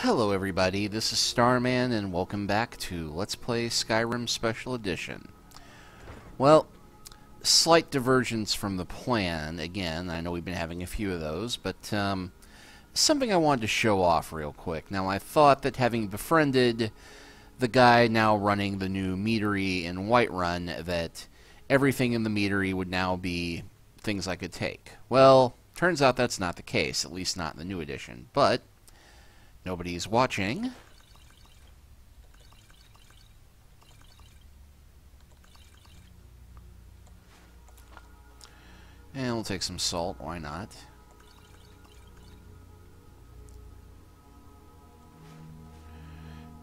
Hello everybody, this is Starman and welcome back to Let's Play Skyrim Special Edition. Well, slight divergence from the plan. Again, I know we've been having a few of those, but something I wanted to show off real quick. Now, I thought that having befriended the guy now running the new meadery in Whiterun, that everything in the meadery would now be things I could take. Well, turns out that's not the case, at least not in the new edition, but nobody's watching. And we'll take some salt, why not?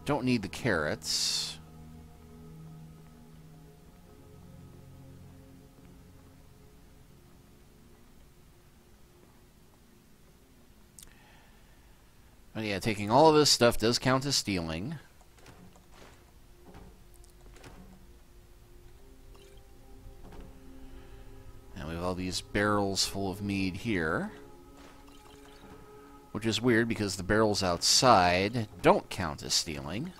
Don't need the carrots. But yeah, taking all of this stuff does count as stealing. And we have all these barrels full of mead here. Which is weird because the barrels outside don't count as stealing.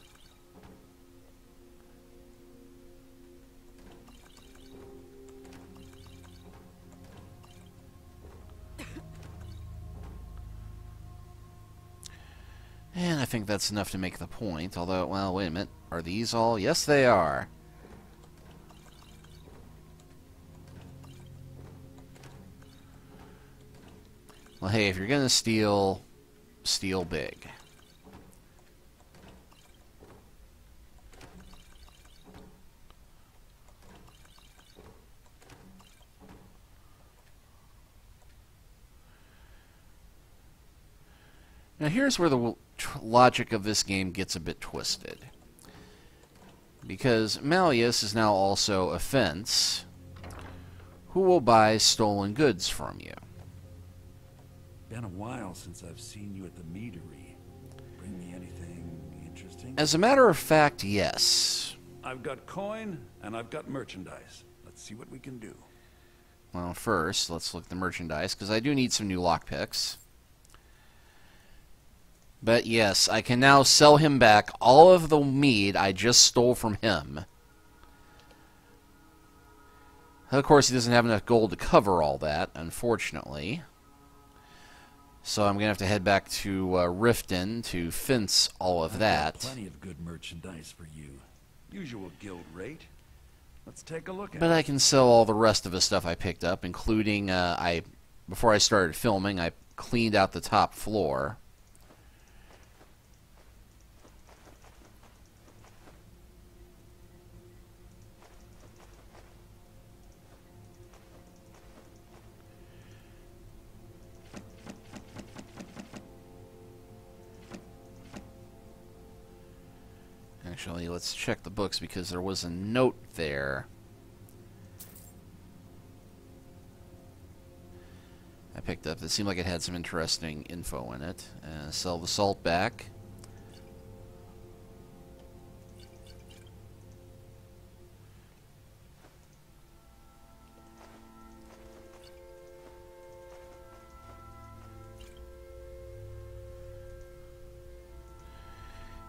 And I think that's enough to make the point, although, well, wait a minute. Are these all? Yes, they are. Well, hey, if you're gonna steal, steal big. Now, here's where the logic of this game gets a bit twisted. Because Malleus is now also a fence who will buy stolen goods from you. Been a while since I've seen you at the meadery. Bring me anything interesting? As a matter of fact, yes. I've got coin and I've got merchandise. Let's see what we can do. Well, first, let's look at the merchandise, because I do need some new lockpicks. But yes, I can now sell him back all of the mead I just stole from him. Of course, he doesn't have enough gold to cover all that, unfortunately. So I'm going to have to head back to Riften to fence all of that. Plenty of good merchandise for you. Usual guild rate. Let's take a look at it. But I can sell all the rest of the stuff I picked up, including, before I started filming, I cleaned out the top floor. Actually, let's check the books because there was a note there. I picked up. It seemed like it had some interesting info in it. Sell the salt back.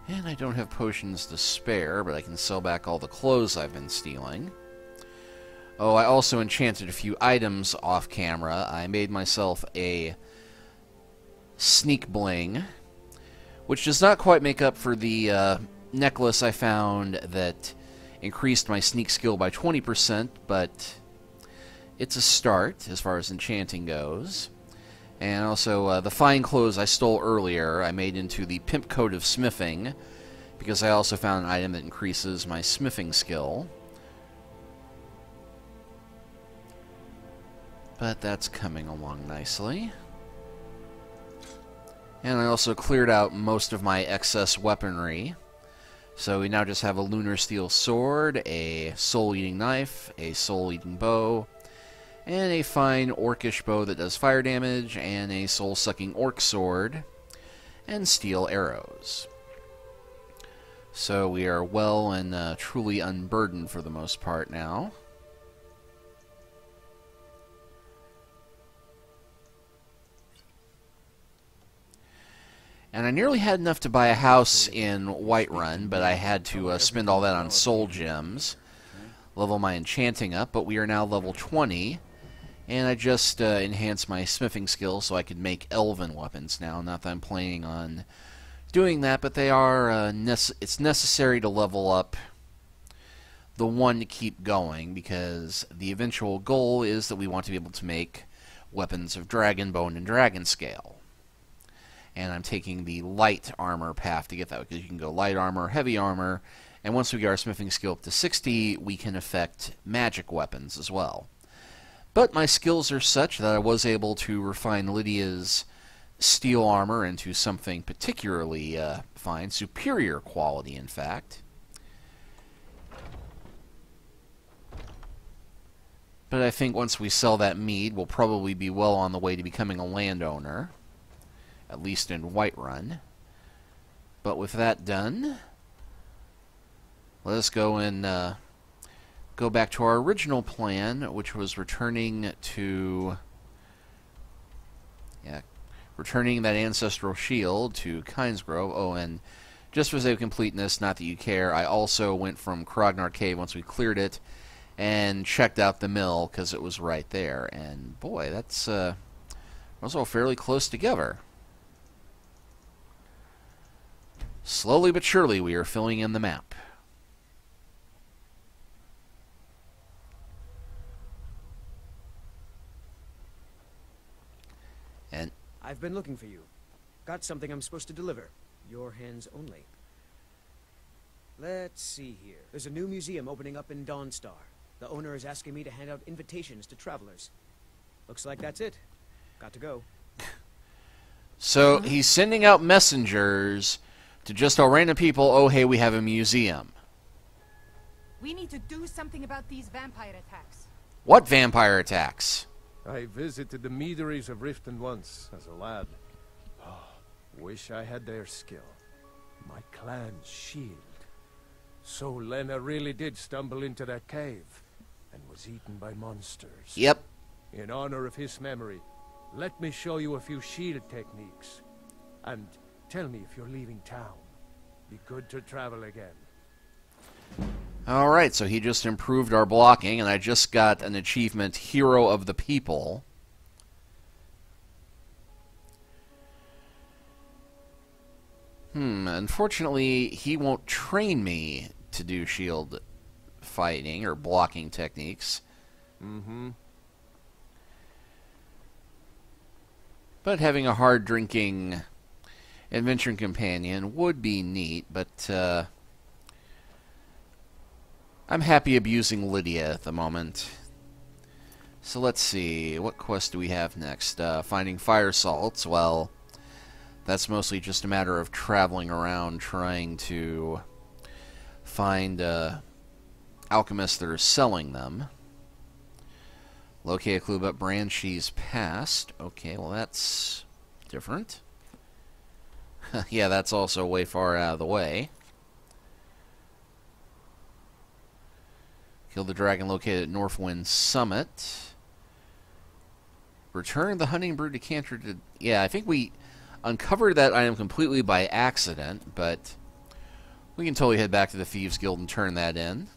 And I don't have potions to spare, but I can sell back all the clothes I've been stealing. Oh, I also enchanted a few items off camera. I made myself a sneak bling, which does not quite make up for the necklace I found that increased my sneak skill by 20%, but it's a start as far as enchanting goes. And also, the fine clothes I stole earlier, I made into the pimp coat of smithing, because I also found an item that increases my smithing skill. But that's coming along nicely. And I also cleared out most of my excess weaponry. So we now just have a lunar steel sword, a soul-eating knife, a soul-eating bow, and a fine orcish bow that does fire damage, and a soul-sucking orc sword, and steel arrows. So we are well and truly unburdened for the most part now. And I nearly had enough to buy a house in Whiterun, but I had to spend all that on soul gems, level my enchanting up, but we are now level 20, and I just enhanced my smithing skill so I could make elven weapons now. Not that I'm planning on doing that, but they are it's necessary to level up the one to keep going, because the eventual goal is that we want to be able to make weapons of dragon bone and dragon scale. And I'm taking the light armor path to get that, because you can go light armor, heavy armor, and once we get our smithing skill up to 60, we can affect magic weapons as well. But my skills are such that I was able to refine Lydia's steel armor into something particularly fine, superior quality, in fact. But I think once we sell that mead, we'll probably be well on the way to becoming a landowner, at least in Whiterun. But with that done, let us go and go back to our original plan, which was returning that ancestral shield to Kynesgrove. Oh, and just for sake of completeness, not that you care, I also went from Krognar Cave once we cleared it and checked out the mill because it was right there. And boy, that's those all fairly close together. Slowly but surely, we are filling in the map. And I've been looking for you. Got something I'm supposed to deliver. Your hands only. Let's see here. There's a new museum opening up in Dawnstar. The owner is asking me to hand out invitations to travelers. Looks like that's it. Got to go. So he's sending out messengers to just tell random people, oh, hey, we have a museum. We need to do something about these vampire attacks. What vampire attacks? I visited the meaderies of Riften once, as a lad. Oh, wish I had their skill. My clan's shield. So Lena really did stumble into that cave, and was eaten by monsters. Yep. In honor of his memory, let me show you a few shield techniques. And tell me if you're leaving town. Be good to travel again. Alright, so he just improved our blocking, and I just got an achievement, Hero of the People. Unfortunately, he won't train me to do shield fighting or blocking techniques. But having a hard-drinking adventure companion would be neat, but I'm happy abusing Lydia at the moment. So let's see, what quest do we have next? Finding fire salts. Well, that's mostly just a matter of traveling around trying to find alchemists that are selling them. Locate a clue about Branshee's past. Okay, well that's different. Yeah, that's also way far out of the way. Kill the dragon located at Northwind Summit. Return the hunting brew decanter to... Yeah, I think we uncovered that item completely by accident, but we can totally head back to the Thieves Guild and turn that in.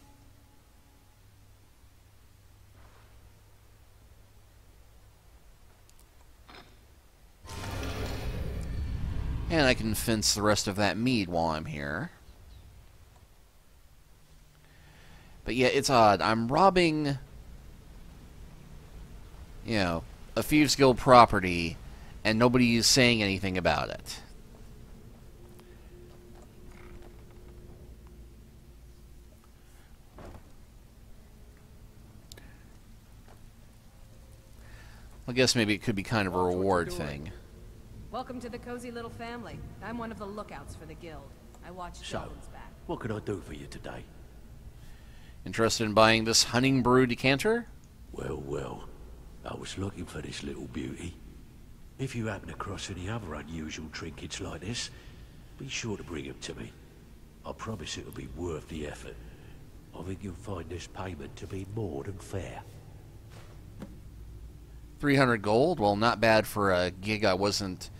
And I can fence the rest of that mead while I'm here. But yeah, it's odd. I'm robbing, you know, a Thieves Guild property, and nobody is saying anything about it. I guess maybe it could be kind of a reward thing. Welcome to the cozy little family. I'm one of the lookouts for the guild. I watch Sheldon's back. What can I do for you today? Interested in buying this hunting brew decanter? Well, I was looking for this little beauty. If you happen across any other unusual trinkets like this, be sure to bring them to me. I promise it'll be worth the effort. I think you'll find this payment to be more than fair. 300 gold? Well, not bad for a gig I wasn't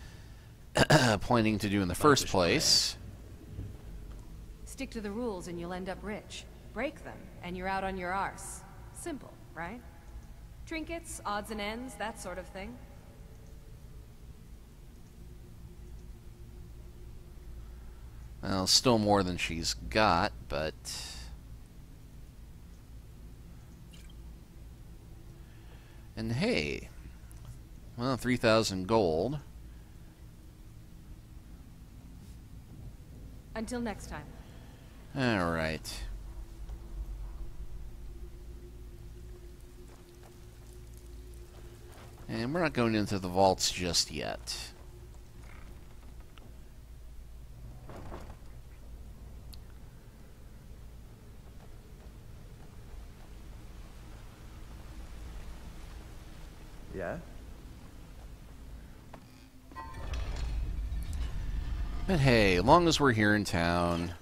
planning to do in the first place. Stick to the rules and you'll end up rich. Break them, and you're out on your arse. Simple, right? Trinkets, odds and ends, that sort of thing. Well, still more than she's got, but... And hey, well, 3,000 gold. Until next time. Alright. And we're not going into the vaults just yet. Yeah? But hey, as long as we're here in town,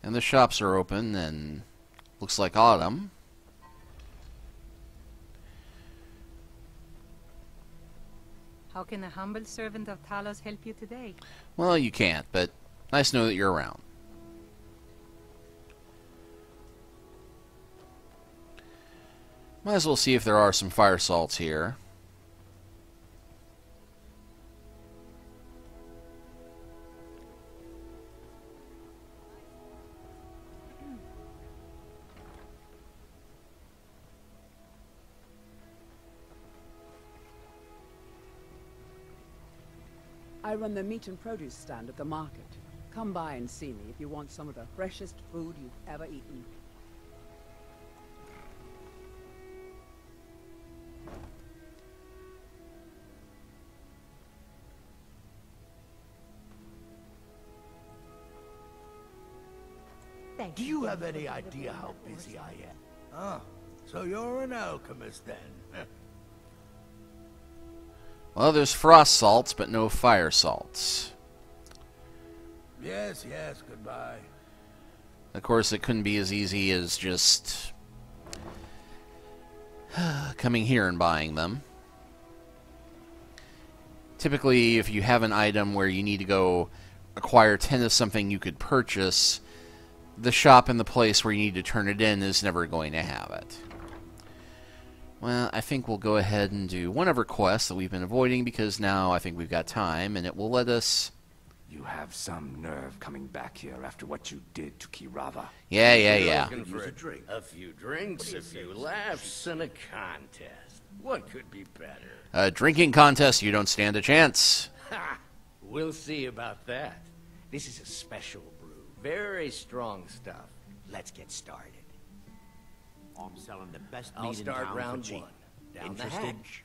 and the shops are open, and looks like autumn. How can a humble servant of Talos help you today? Well, you can't, but nice to know that you're around. Might as well see if there are some fire salts here. I run the meat and produce stand at the market. Come by and see me if you want some of the freshest food you've ever eaten. Do you have any idea how busy I am? Oh, so you're an alchemist then? Well, there's frost salts, but no fire salts. Yes, yes, goodbye. Of course, it couldn't be as easy as just coming here and buying them. Typically, if you have an item where you need to go acquire 10 of something you could purchase, the shop in the place where you need to turn it in is never going to have it. Well, I think we'll go ahead and do one other quest that we've been avoiding, because now I think we've got time, and it will let us... You have some nerve coming back here after what you did to Kirava. Yeah. Looking for a drink. A few drinks, a few laughs, and a contest. What could be better? A drinking contest, you don't stand a chance. Ha! We'll see about that. This is a special brew. Very strong stuff. Let's get started. I'm selling the best meat I'll in start town round for cheap. one. Down the Interested? hatch.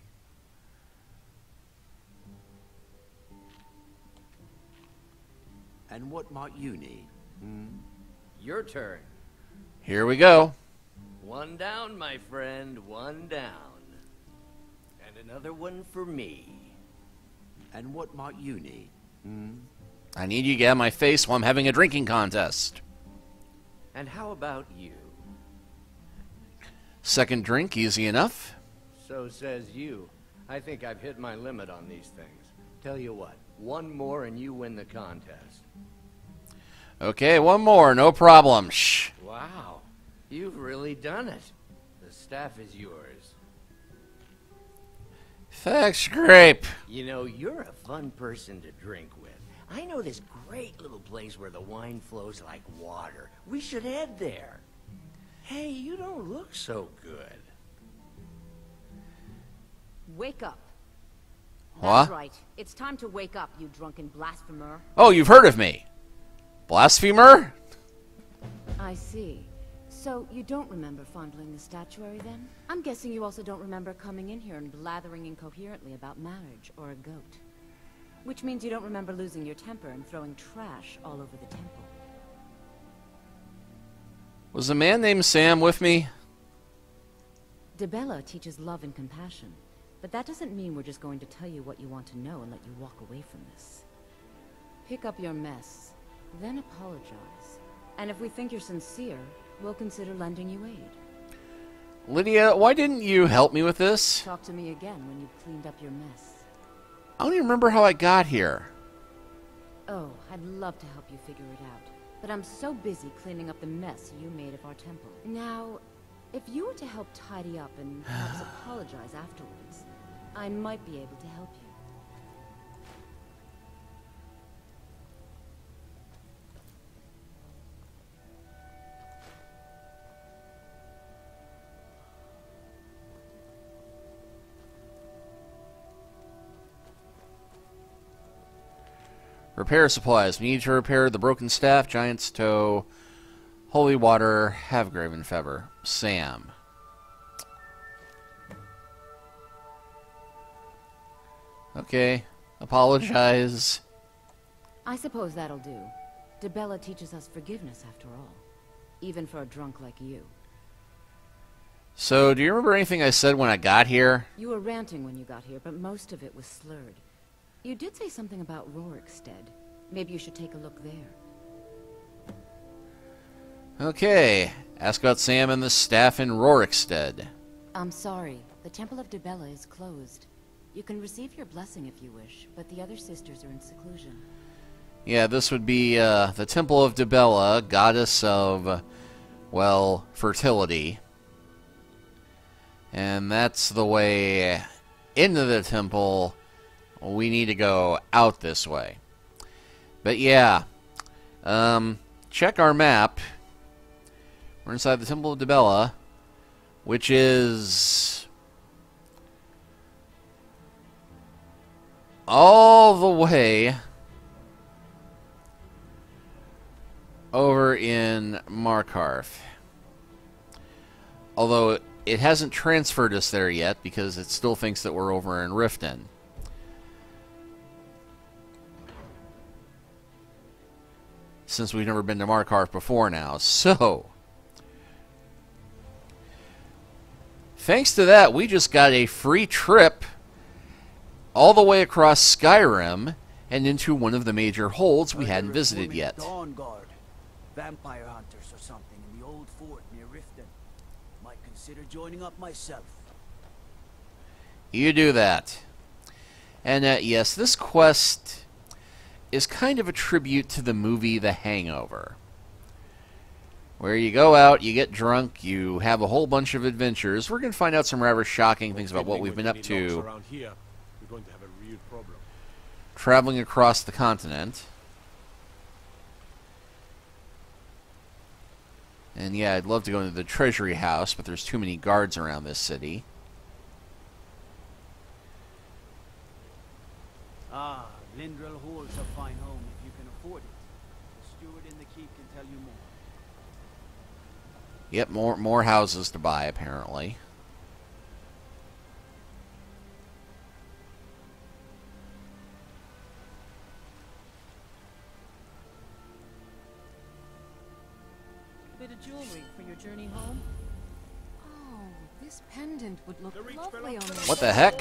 And what might you need? Your turn. Here we go. One down, my friend. One down. And another one for me. And what might you need? I need you to get out of my face while I'm having a drinking contest. And how about you? Second drink, easy enough. So says you. I think I've hit my limit on these things. Tell you what, one more and you win the contest. Okay, one more, no problem. Shh. Wow, you've really done it. The staff is yours. Thanks, Grape. You know, you're a fun person to drink with. I know this great little place where the wine flows like water. We should head there. Hey, you don't look so good. Wake up. What? That's right. It's time to wake up, you drunken blasphemer. Oh, you've heard of me. Blasphemer? I see. So, you don't remember fondling the statuary, then? I'm guessing you also don't remember coming in here and blathering incoherently about marriage or a goat. Which means you don't remember losing your temper and throwing trash all over the temple. Was a man named Sam with me? DeBella teaches love and compassion, but that doesn't mean we're just going to tell you what you want to know and let you walk away from this. Pick up your mess, then apologize. And if we think you're sincere, we'll consider lending you aid. Lydia, why didn't you help me with this? Talk to me again when you've cleaned up your mess. I don't even remember how I got here. Oh, I'd love to help you figure it out. But I'm so busy cleaning up the mess you made of our temple. Now, if you were to help tidy up and perhaps apologize afterwards, I might be able to help you. Repair supplies. We need to repair the broken staff, giant's toe, holy water, Havgraven feather. Sam. Okay. Apologize. I suppose that'll do. Dibella teaches us forgiveness after all. Even for a drunk like you. So, do you remember anything I said when I got here? You were ranting when you got here, but most of it was slurred. You did say something about Rorikstead. Maybe you should take a look there. Okay. Ask about Sam and the staff in Rorikstead. I'm sorry. The Temple of Dibella is closed. You can receive your blessing if you wish, but the other sisters are in seclusion. Yeah, this would be the Temple of Dibella, goddess of, well, fertility. And that's the way into the temple. We need to go out this way. But yeah, check our map. We're inside the Temple of Dibella, which is all the way over in Markarth. Although it hasn't transferred us there yet because it still thinks that we're over in Riften. Since we've never been to Markarth before now. So, thanks to that, we just got a free trip all the way across Skyrim and into one of the major holds we hadn't visited yet. Dawn Guard, vampire hunters or something in the old fort near Riften. Might consider joining up myself. You do that. And yes, this quest is kind of a tribute to the movie The Hangover, where you go out, you get drunk, you have a whole bunch of adventures. We're going to find out some rather shocking things about what we've been up to Around here, we're going to have a real problem. traveling across the continent. And yeah, I'd love to go into the treasury house, but there's too many guards around this city. Ah, Lindrel Hall's a fine home if you can afford it. The steward in the keep can tell you more. Yep, more houses to buy, apparently. Bit of jewelry for your journey home? Oh, this pendant would look lovely on What the heck?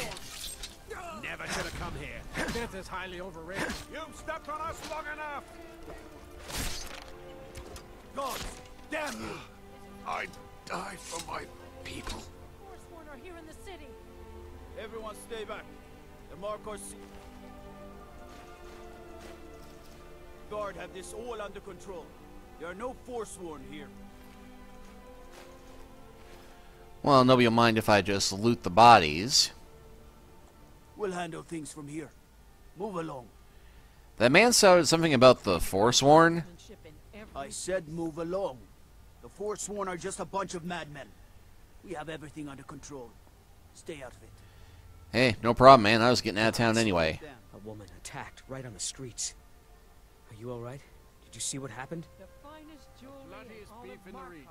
Never should have come here. Death is highly overrated. You've stepped on us long enough! Gods, damn you! I die for my people. Forsworn are here in the city. Everyone stay back. The Markarth Guard have this all under control. There are no Forsworn here. Well, nobody will mind if I just loot the bodies. We'll handle things from here. Move along. That man shouted something about the Forsworn. I said move along. The Forsworn are just a bunch of madmen. We have everything under control. Stay out of it. Hey, no problem, man. I was getting out of town anyway. A woman attacked right on the streets. Are you all right? Did you see what happened? The finest jewelry in all of Markarth.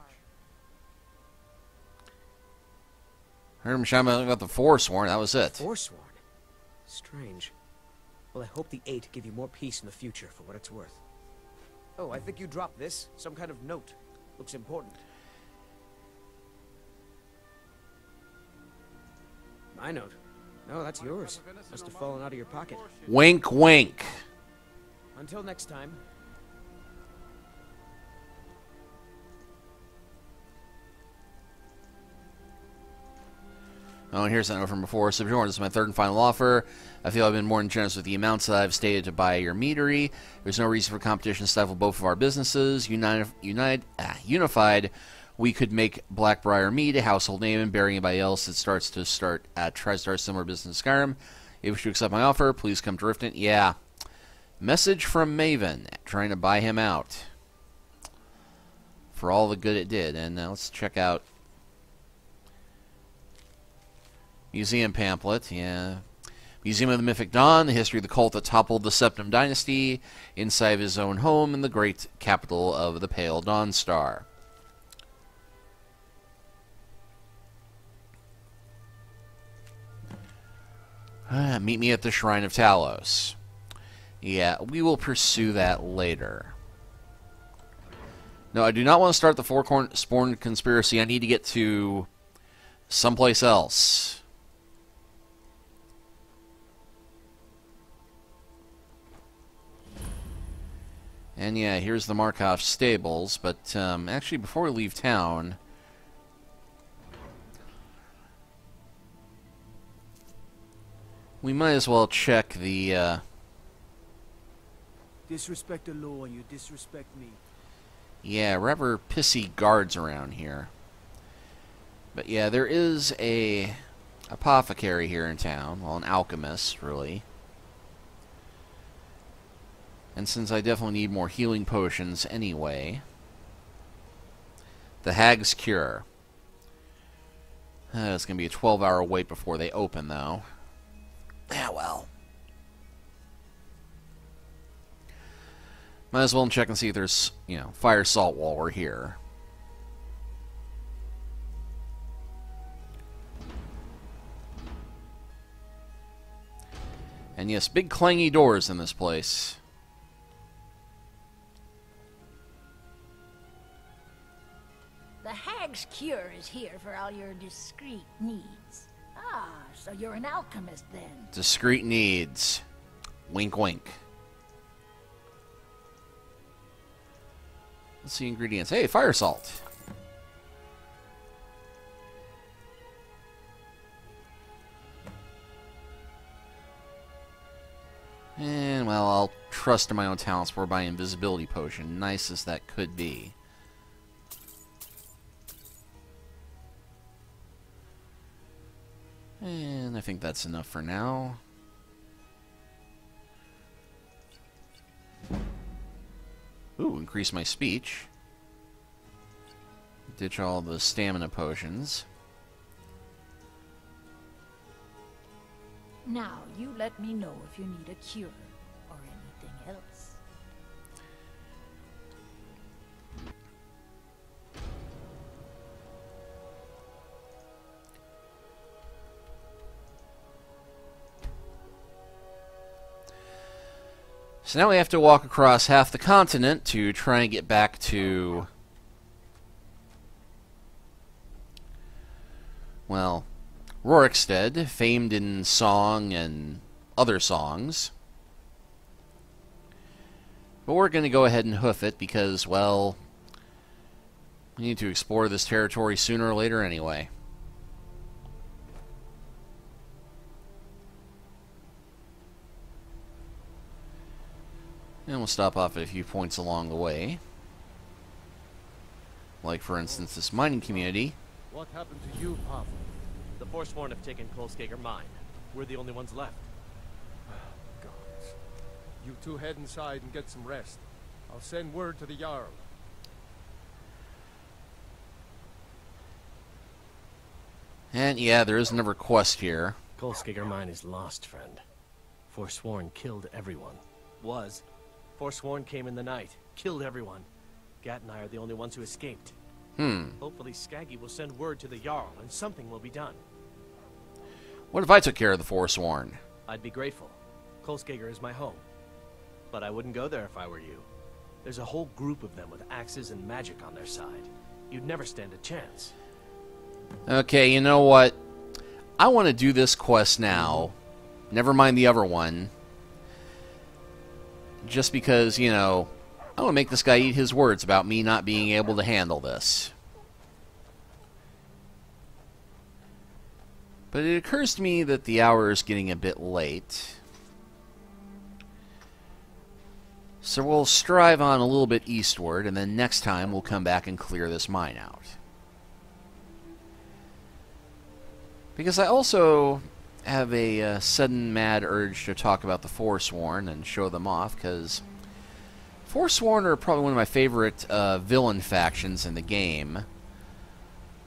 Heard him shouting about the Forsworn. That was it. Forsworn? Strange. Well, I hope the Eight give you more peace in the future, for what it's worth. Oh, I think you dropped this. Some kind of note. Looks important. My note? No, that's yours. Must have fallen out of your pocket. Wink, wink. Until next time. Oh, and here's that note from before. Sojourn, this is my third and final offer. I feel I've been more than generous with the amounts that I've stated to buy your meadery. There's no reason for competition to stifle both of our businesses. Unified, we could make Black Briar Mead a household name and bury anybody else that tries to start a similar business in Skyrim. If you should accept my offer, please come to Riften. Yeah. Message from Maven, trying to buy him out for all the good it did. And let's check out Museum pamphlet, yeah. Museum of the Mythic Dawn, the history of the cult that toppled the Septim Dynasty, inside of his own home in the great capital of the Pale Dawn Star. Meet me at the Shrine of Talos. Yeah, we will pursue that later. No, I do not want to start the Forsworn conspiracy. I need to get to someplace else. And yeah, here's the Markarth stables, but actually before we leave town, we might as well check the Disrespect the law and you disrespect me. yeah, rather pissy guards around here. But yeah, there is a apothecary here in town, well, an alchemist, really. And since I definitely need more healing potions anyway, the Hag's Cure. It's going to be a 12-hour wait before they open, though. Yeah, well. Might as well check and see if there's, fire salt while we're here. And yes, big clangy doors in this place. The Hag's Cure is here for all your discreet needs. Ah, so you're an alchemist then. Discreet needs. Wink, wink. Let's see ingredients. Hey, fire salt. And, well, I'll trust in my own talents for buying invisibility potion. Nice as that could be. And I think that's enough for now. Ooh, increase my speech. Ditch all the stamina potions. Now, you let me know if you need a cure or anything else. So now we have to walk across half the continent to try and get back to, well, Rorikstead, famed in song and other songs. But we're going to go ahead and hoof it because, well, we need to explore this territory sooner or later anyway. And we'll stop off at a few points along the way. Like, for instance, this mining community. What happened to you, Pavel? The Forsworn have taken Kolskager Mine. We're the only ones left. Gods. You two head inside and get some rest. I'll send word to the Jarl. And yeah, there is another quest here. Kolskager Mine is lost, friend. Forsworn killed everyone. Was. Forsworn came in the night, killed everyone. Gat and I are the only ones who escaped. Hopefully Skaggy will send word to the Jarl and something will be done. What if I took care of the Forsworn? I'd be grateful. Kolskager is my home. But I wouldn't go there if I were you. There's a whole group of them with axes and magic on their side. You'd never stand a chance. Okay, you know what? I want to do this quest now. Never mind the other one. Just because, I want to make this guy eat his words about me not being able to handle this. But it occurs to me that the hour is getting a bit late. So we'll strive on a little bit eastward, and then next time we'll come back and clear this mine out. Because I also have a sudden mad urge to talk about the Forsworn and show them off, because Forsworn are probably one of my favorite villain factions in the game.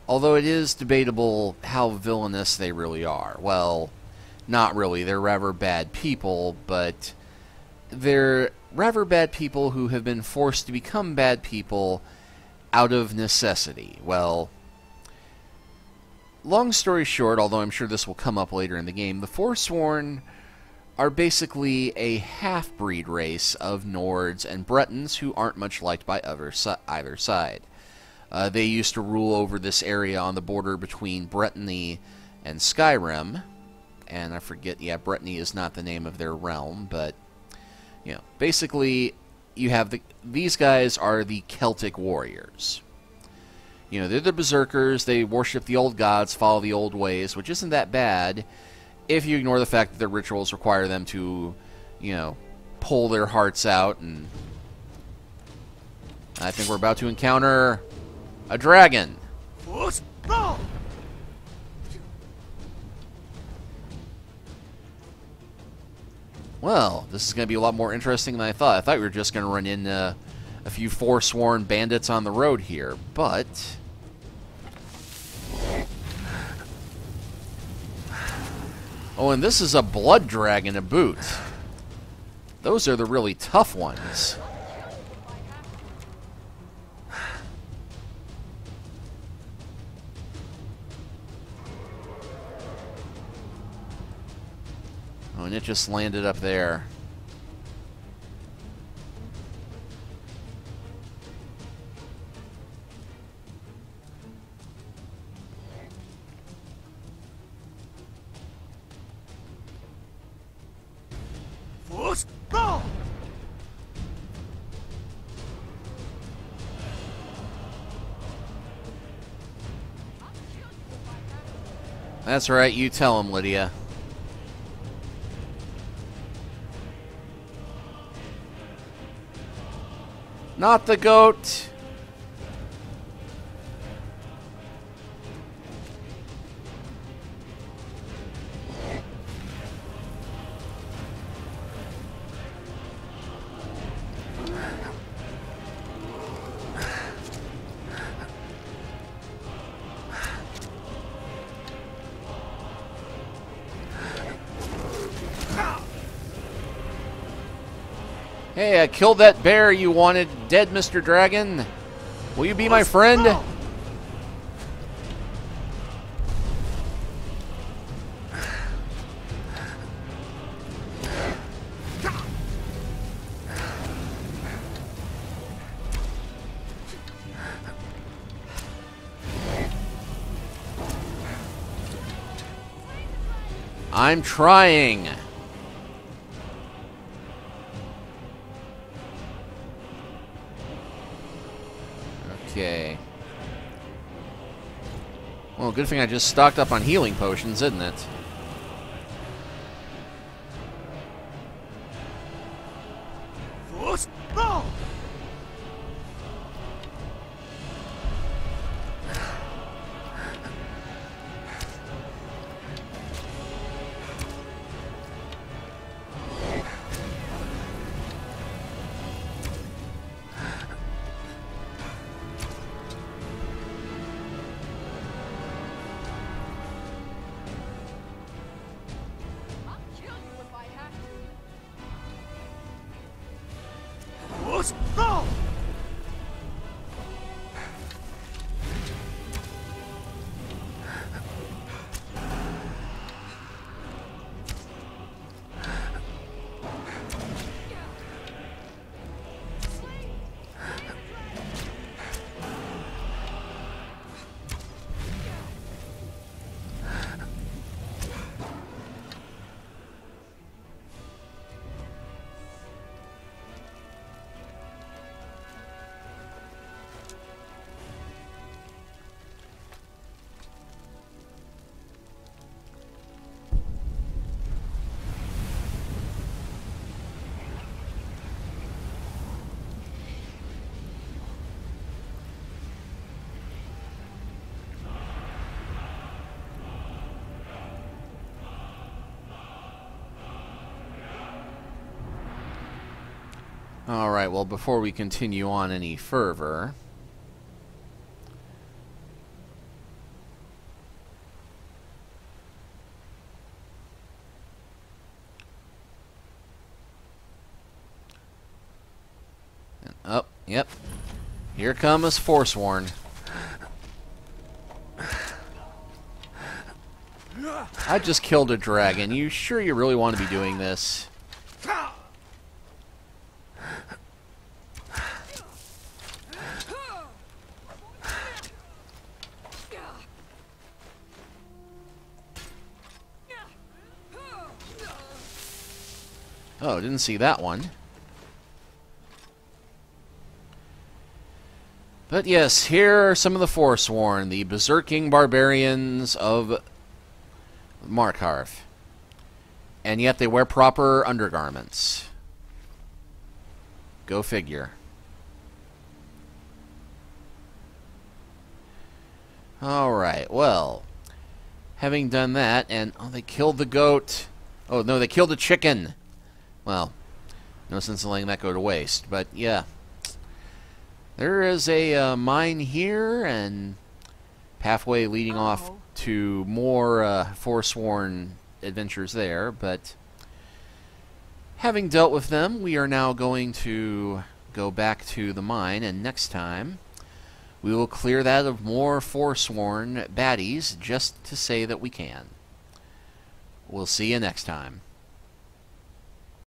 Although it is debatable how villainous they really are. Well, not really. They're rather bad people, but they're rather bad people who have been forced to become bad people out of necessity. Well, long story short, although I'm sure this will come up later in the game, the Forsworn are basically a half-breed race of Nords and Bretons who aren't much liked by either side. They used to rule over this area on the border between Brittany and Skyrim, and I forget, yeah, Brittany is not the name of their realm, but, you know, basically, you have these guys are the Celtic warriors. You know, they're the berserkers, they worship the old gods, follow the old ways, which isn't that bad if you ignore the fact that their rituals require them to, you know, pull their hearts out, and I think we're about to encounter a dragon. Well, this is going to be a lot more interesting than I thought. I thought we were just going to run into a few Forsworn bandits on the road here, but oh, and this is a blood dragon to boot. Those are the really tough ones. Oh, and it just landed up there. That's right, you tell him, Lydia. Not the goat. Hey, I killed that bear you wanted dead, Mr. Dragon. Will you be my friend? I'm trying. Okay. Well, good thing I just stocked up on healing potions, isn't it? Alright, well, before we continue on any further... Oh, yep. Here comes Forsworn. I just killed a dragon. You sure you really want to be doing this? Oh, didn't see that one. But yes, here are some of the Forsworn, the berserking barbarians of Markarth. And yet they wear proper undergarments. Go figure. Alright, well, having done that, and oh, they killed the goat. Oh, no, they killed the chicken. Well, no sense in letting that go to waste, but yeah. There is a mine here, and pathway leading off to more Forsworn adventures there, but having dealt with them, we are now going to go back to the mine, and next time we will clear that of more Forsworn baddies, just to say that we can. We'll see you next time.